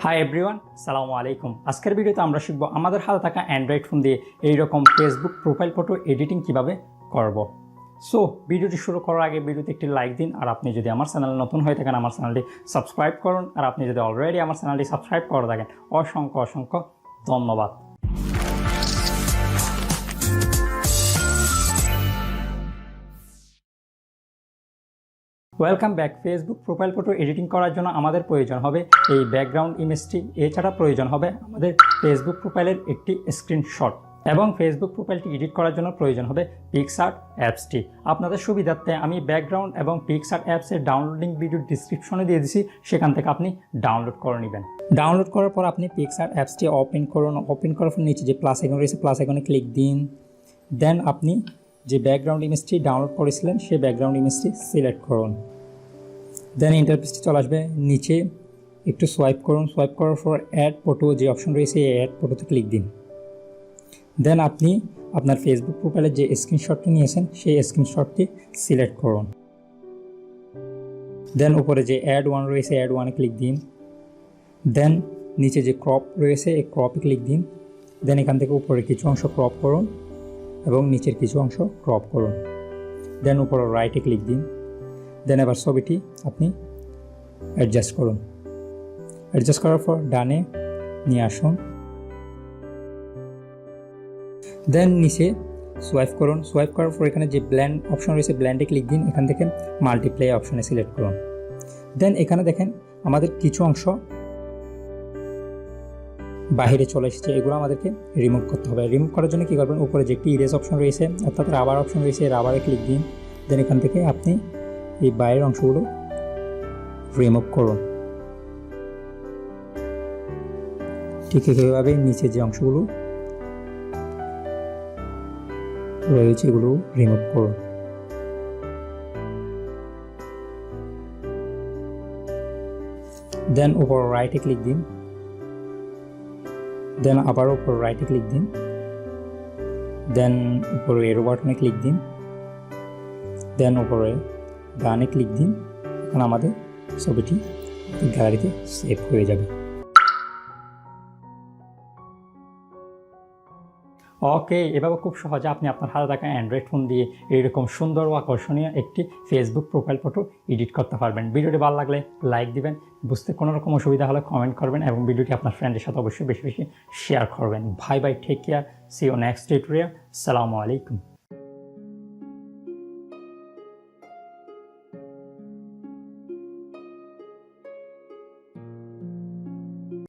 Hi everyone, সালামু আলাইকুম। আজকের ভিডিওতে আমরা শিখব আমাদের হাতে থাকা অ্যান্ড্রয়েড ফোন দিয়ে এইরকম ফেসবুক প্রোফাইল ফটো এডিটিং কিভাবে করব। সো ভিডিওটি শুরু করার আগে ভিডিওতে একটি লাইক দিন, আর আপনি যদি আমার চ্যানেলে নতুন হয়ে থাকেন আমার চ্যানেলটি সাবস্ক্রাইব করুন, আর আপনি যদি অলরেডি আমার চ্যানেলটি সাবস্ক্রাইব করে থাকেন অসংখ্য অসংখ্য ধন্যবাদ। Welcome back. Facebook profile photo editing করার জন্য আমাদের প্রয়োজন হবে এই ব্যাকগ্রাউন্ড ইমেজটি, এছাড়া প্রয়োজন হবে আমাদের ফেসবুক প্রোফাইলের একটি স্ক্রিনশট, এবং ফেসবুক প্রোফাইলটি এডিট করার জন্য প্রয়োজন হবে PicsArt অ্যাপসটি। আপনাদের সুবিধার্থে আমি ব্যাকগ্রাউন্ড এবং PicsArt অ্যাপসের ডাউনলোডিং ভিডিও ডিসক্রিপশনে দিয়ে দিছি, সেখান থেকে আপনি ডাউনলোড করে নেবেন। ডাউনলোড করার পর আপনি PicsArt অ্যাপসটি ওপেন করুন। ওপেন করার পর নিচে যে প্লাস আইকন রয়েছে প্লাস আইকনে ক্লিক দিন। দেন আপনি যে ব্যাকগ্রাউন্ড ইমেজটি ডাউনলোড করেছিলেন সেই ব্যাকগ্রাউন্ড ইমেজটি সিলেক্ট করুন। দেন ইন্টারফেসটি চলে আসবে, নিচে একটু সোয়াইপ করুন। সোয়াইপ করার পর অ্যাড ফটো যে অপশন রয়েছে এই অ্যাড ফটোতে ক্লিক দিন। দেন আপনি আপনার ফেসবুক প্রোফাইলের যে স্ক্রিনশটটি নিয়েছেন সেই স্ক্রিনশটটি সিলেক্ট করুন। দেন উপরে যে অ্যাড ওয়ান রয়েছে অ্যাড ওয়ানে ক্লিক দিন। দেন নিচে যে ক্রপ রয়েছে এই ক্রপে ক্লিক দিন। দেন এখান থেকে উপরে কিছু অংশ ক্রপ করুন এবং নিচের কিছু অংশ ক্রপ করুন। দেন উপরে রাইটে ক্লিক দিন। দেন এবার ছবিটি আপনি অ্যাডজাস্ট করুন। অ্যাডজাস্ট করার পর ডানে নিয়ে আসুন। দেন নিচে সোয়াইপ করুন। সোয়াইপ করার পর এখানে যে ব্ল্যান্ড অপশন রয়েছে ব্ল্যান্ডে ক্লিক দিন। এখান থেকে মাল্টিপ্লাই অপশনে সিলেক্ট করুন। দেন এখানে দেখেন আমাদের কিছু অংশ বাহিরে চলে এসেছে, এগুলো আমাদেরকে রিমুভ করতে হবে। রিমুভ করার জন্য কী করবেন, উপরে যে একটি ইরেজ অপশন রয়েছে অর্থাৎ রাবার অপশন রয়েছে, রাবারে ক্লিক দিন। দেন এখান থেকে আপনি এই বাইরের অংশগুলো রিমুভ করুন। ঠিক এইভাবে নিচে যে অংশগুলো রয়েছে এগুলো রিমুভ করুন। দেন উপর রাইটে ক্লিক দিন। দেন আবার উপর রাইটে ক্লিক দিন। দেন উপরে এরো বাটনে ক্লিক দিন। দেন উপরে ডানে ক্লিক দিন। এখন আমাদের ছবিটি গ্যালারিতে সেভ হয়ে যাবে। ওকে, এভাবে খুব সহজে আপনি আপনার হাতে থাকা অ্যান্ড্রয়েড ফোন দিয়ে এইরকম সুন্দর ও আকর্ষণীয় একটি ফেসবুক প্রোফাইল ফটো এডিট করতে পারবেন। ভিডিওটি ভালো লাগলে লাইক দিবেন, বুঝতে কোনো রকম অসুবিধা হলে কমেন্ট করবেন, এবং ভিডিওটি আপনার ফ্রেন্ডের সাথে অবশ্যই বেশি বেশি শেয়ার করবেন। Bye bye, take care, see you next tutorial. আসসালামু আলাইকুম।